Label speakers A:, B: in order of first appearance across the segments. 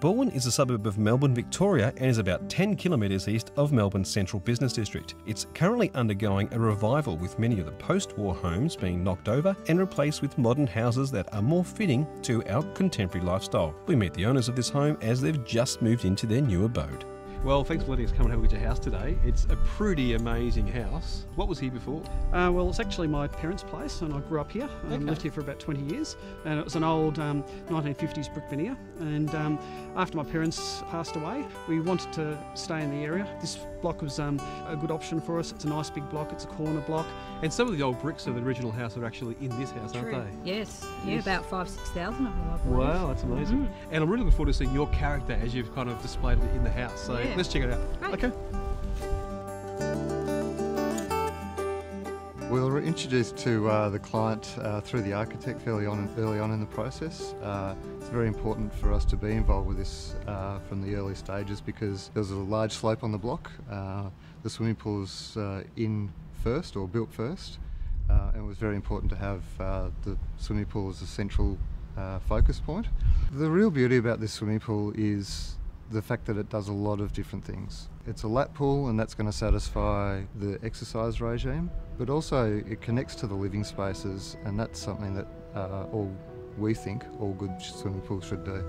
A: Boulevard is a suburb of Melbourne, Victoria, and is about 10 kilometres east of Melbourne's central business district. It's currently undergoing a revival, with many of the post-war homes being knocked over and replaced with modern houses that are more fitting to our contemporary lifestyle. We meet the owners of this home as they've just moved into their new abode.
B: Well, thanks for letting us come and have a look at your house today. It's a pretty amazing house. What was here before?
C: Well, it's actually my parents' place, and I grew up here. Lived here for about 20 years, and it was an old 1950s brick veneer. And after my parents passed away, we wanted to stay in the area. This block was a good option for us. It's a nice big block. It's a corner block.
B: And some of the old bricks of the original house are actually in this house, aren't they?
D: Yes, yeah, about 5,000-6,000 of them, I believe.
B: Wow, that's amazing. And I'm really looking forward to seeing your character as you've kind of displayed it in the house. So let's check it out.
D: Great.
B: Okay.
E: We were introduced to the client through the architect early on in the process. It's very important for us to be involved with this from the early stages because there was a large slope on the block. The swimming pool was in first, or built first, and it was very important to have the swimming pool as a central focus point. The real beauty about this swimming pool is the fact that it does a lot of different things. It's a lap pool, and that's going to satisfy the exercise regime, but also it connects to the living spaces, and that's something that we think all good swimming pools should do.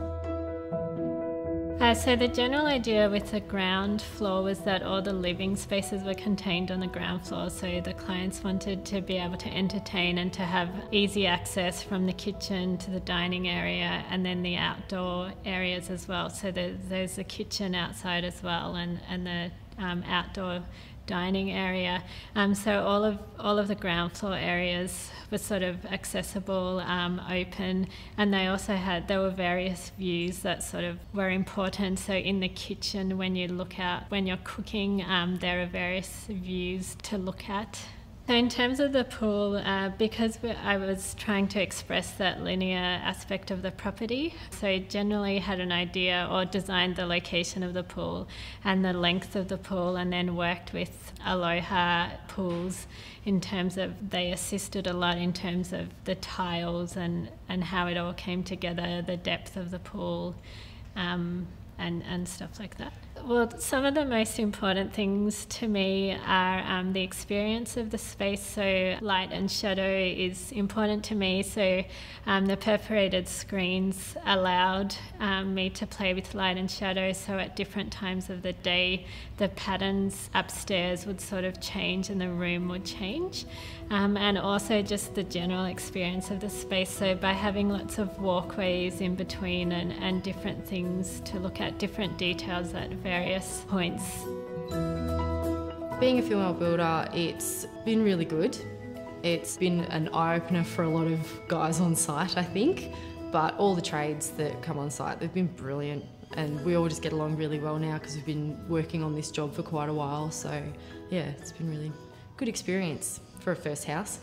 F: So the general idea with the ground floor was that all the living spaces were contained on the ground floor, so the clients wanted to be able to entertain and to have easy access from the kitchen to the dining area and then the outdoor areas as well. So there's a kitchen outside as well, and the outdoor dining area. So all of the ground floor areas were sort of accessible, open, and there were various views that sort of were important. So in the kitchen, when you look out, when you're cooking, there are various views to look at. So in terms of the pool, because I was trying to express that linear aspect of the property, so I generally had an idea or designed the location of the pool and the length of the pool, and then worked with Aloha Pools in terms of, they assisted a lot in terms of the tiles and how it all came together, the depth of the pool, and stuff like that. Well, some of the most important things to me are the experience of the space. So light and shadow is important to me. So the perforated screens allowed me to play with light and shadow. So at different times of the day, the patterns upstairs would sort of change and the room would change. And also just the general experience of the space. So by having lots of walkways in between and different things to look at, different details at various points.
G: Being a female builder, it's been really good. It's been an eye-opener for a lot of guys on site, I think, but all the trades that come on site, they've been brilliant, and we all just get along really well now because we've been working on this job for quite a while. So yeah, it's been really good experience for a first house.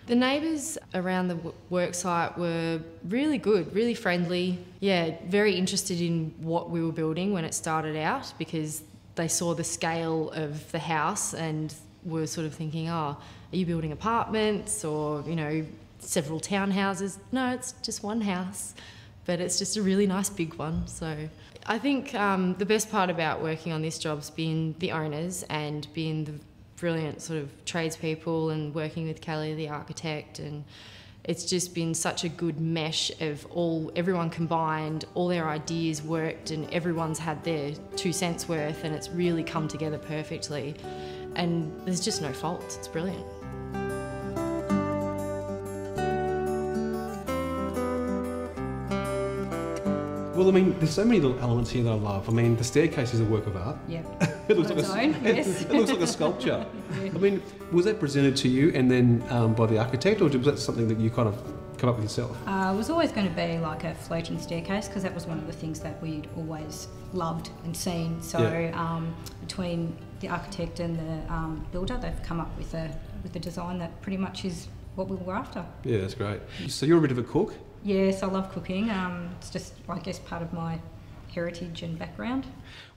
G: The neighbours around the work site were really good, really friendly. Yeah, very interested in what we were building when it started out, because they saw the scale of the house and were sort of thinking, oh, are you building apartments or, you know, several townhouses? No, it's just one house, but it's just a really nice big one. So I think the best part about working on this job's been the owners and being the brilliant sort of tradespeople and working with Kelly, the architect, and it's just been such a good mesh of everyone combined, all their ideas worked, and everyone's had their 2 cents worth, and it's really come together perfectly. And there's just no faults. It's brilliant.
B: Well, I mean, there's so many little elements here that I love. I mean, the staircase is a work of art.
D: Yeah.
B: It looks
D: Yes.
B: It looks like a sculpture. I mean, was that presented to you and then by the architect, or was that something that you kind of come up with yourself?
D: It was always going to be like a floating staircase, because that was one of the things that we'd always loved and seen. So between the architect and the builder, they've come up with a design that pretty much is what we were after.
B: Yeah, that's great. So you're a bit of a cook?
D: Yes, I love cooking. It's just, I guess, part of my heritage and background.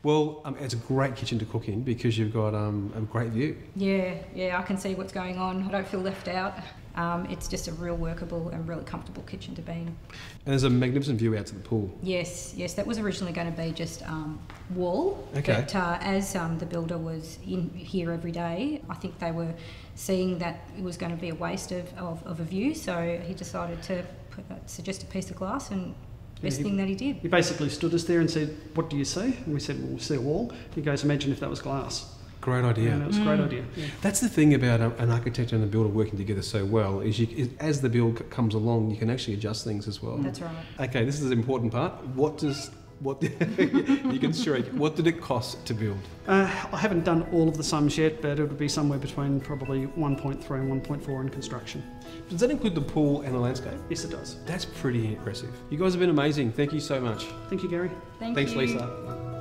B: Well, it's a great kitchen to cook in because you've got a great view.
D: Yeah, I can see what's going on. I don't feel left out. it's just a real workable and really comfortable kitchen to be in.
B: And there's a magnificent view out to the pool.
D: Yes, that was originally going to be just wall.
B: Okay.
D: But as the builder was in here every day, I think they were seeing that it was going to be a waste of a view, so he decided to suggest a piece of glass, and best thing that he did.
C: He basically stood us there and said, "What do you see?" And we said, "Well, we see a wall." He goes, "Imagine if that was glass."
B: Great idea.
C: And it was a great idea. Yeah.
B: That's the thing about an architect and a builder working together so well, is as the build comes along, you can actually adjust things as well.
D: That's right.
B: Okay, this is the important part. What you can shriek. What did it cost to build?
C: I haven't done all of the sums yet, but it would be somewhere between probably 1.3 and 1.4 in construction.
B: Does that include the pool and the landscape?
C: Yes, it does.
B: That's pretty impressive. You guys have been amazing. Thank you so much.
C: Thank you, Gary.
D: Thanks,
B: Lisa.